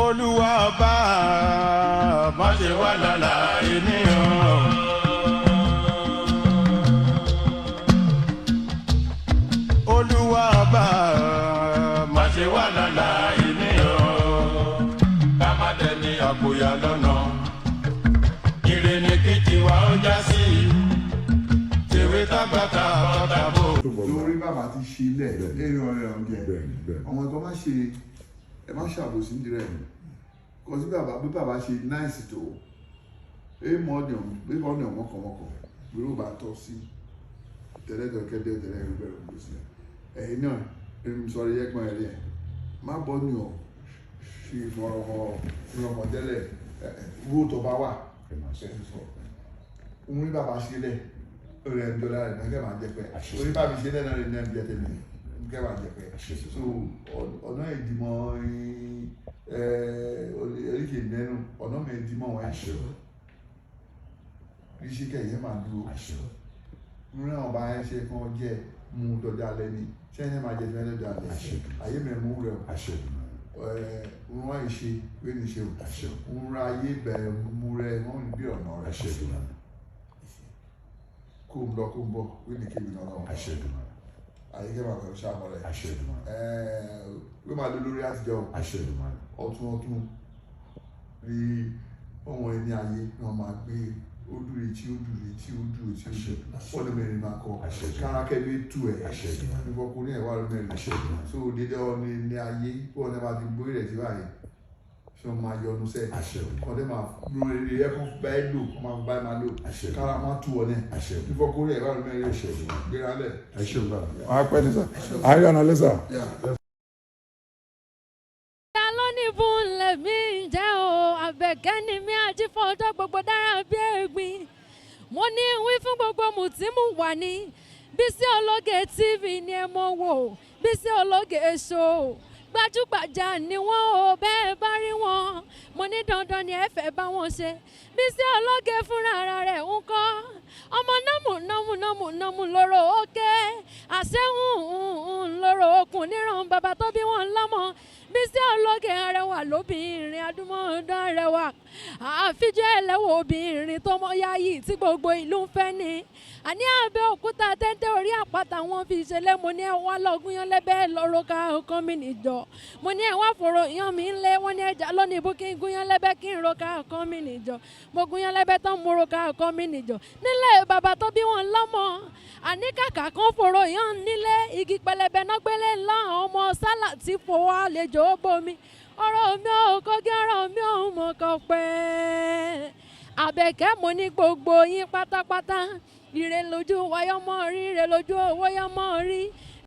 Olúwa Ọba má ṣe wá lọ́la ènìyàn. Olúwa Ọba má ṣe wá lọ́la ènìyàn. Ká má dẹni àpòyà lọ́nà. Ire ni kí tiwa ó já sí. Tèwe tágbàtà bọ́tàbó. Lórí bàbá ti ṣe ilẹ̀ lẹ́yìn ọ̀rẹ́ ọ̀jẹ̀. Ọmọ ẹ̀kọ́ má ṣe ẹ má ṣàbòsí ní rẹ̀. Kò sí bàbá ṣe náìsì tó. Mọ́ ní ọmọkọ̀mọkọ̀ lórí bá tọ́ sí. Tẹ̀lẹ́dọ̀kẹ́dẹ́ tẹ̀lẹ́dọ̀kẹ́dẹ́ ló sí. Ẹ̀yin náà sọ̀rọ̀ yẹ́gbọ́n ẹ̀rí ẹ̀. Má bọ́ ní ọ̀ ṣe ìfọ̀rọ̀mọ̀tẹ́lẹ̀ wó tó bá wà. Orí bàbá ṣe lẹ̀. Rẹ̀ ń dọ́là rẹ̀ nẹ́gẹ́ máa jẹ́ pé orí bá mi ṣe lẹ́nà rẹ̀ nẹ́gẹ́ jẹ́ tẹ̀lé nẹ́gẹ́ máa jẹ́ pé so ọ̀nà ìdìmọ̀ oríkè nẹ́nu ọ̀nà mi ìdìmọ̀ wọn ṣe rí ṣe kẹ̀yẹ́ máa dúró nínú àwọn ọba ẹ̀ ṣe kàn jẹ́ mú dọ́jà lẹ́ni ṣé ẹ̀yẹ́ máa jẹ́ fẹ́ dọ́jà lẹ́ ayé mi mú rẹ̀ wọ́n ìṣe wé ní ṣe ń ra ayé bẹ̀rẹ̀ mú rẹ̀ wọ́n ní bí ọ̀nà rẹ̀ kumbo wini kibi na ọlọ́run àṣẹdùn àyíké máa fẹ́ ṣàmọ́ rẹ̀ àṣẹdùn wí máa lé lórí àtijọ́ àṣẹdùn ọ̀tún rí ohun ẹni ayé wọn máa gbé odúre tí wọ́n lè mẹ́rin máa kọ́ kárakẹ́ ló tú ẹ̀ nígbàkúnrin ẹ̀wà ló mẹ́rin so dédé ọ̀nà ní ayé wọ́n lè máa ti gbé rẹ̀ sí báyìí so máa yọ ọdún sẹ́yìn ọdẹ máa lórí ẹ̀kọ́ báyìí lò wọ́n máa báyìí máa lò kára máa tú ọ ní nígbàkúnrin ẹ̀wà ló mẹ́rin gbéra lẹ̀. wọ́n á pẹ́ ní sá ayé ọ̀nà lẹ́sà. ta ló ní fún lèmi jẹ́ o àbẹ̀kẹ́ ni mi àjífọ́jọ́ gbogbo dára bí ẹ̀gbin mo ní wí fún gbogbo mùtímù wà ní Bísí Ológe TV ni ẹ mọ̀ wò Bísí Ológe show gbajúgbajà ni wọ́n ò bẹ́ẹ̀ bá rí wọn mo ní dandan ni ẹ fẹ́ bá wọn ṣe Bísí Ológe fúnra ara rẹ̀ ń kọ́ ọmọ námù lóró òkè àṣẹ́hùn lóró okùn níran bàbá tó bí wọn lọ́mọ Bísí Ológe arẹwà lóbìnrin adúmọ̀ọ́dán arẹwà àfijọ́ ẹlẹ́wọ̀ obìnrin tó mọ́ yáyì tí gbogbo ìlú ń fẹ́ ni àní Abẹ́òkúta téńté orí àpáta wọn fi ṣẹlẹ̀ mo ní ẹwà lọ́gúnyán lẹ́bẹ̀ẹ́ lọ́rọ́ ká ọkàn mi nìjọ mo ní ẹwà fòrò yan mi ń lé wọn ní ẹja lónìí bú kí n gúnyán lẹ́bẹ̀ẹ́ kí n ro ká ọkàn mi nìjọ mo gúnyán lẹ́bẹ̀ẹ́ tán mo ro ká ọkàn mi nìjọ nílé bàbá tó bí wọn lọ́mọ àní kàkà kan fòrò yan nílé igi pẹlẹbẹ náà gbélé ńlá ọmọ sálà tí fowó àlejò bomi ọ̀rọ̀ mi ò kọ́gí ọ̀rọ̀ mi ò mọ̀ kọ́ pẹ́ Àbẹ̀kẹ́ mo ní gbogbo yín pátápátá ire lójú wáyọ́mọ́ rí ire lójú owó yọ́mọ́ rí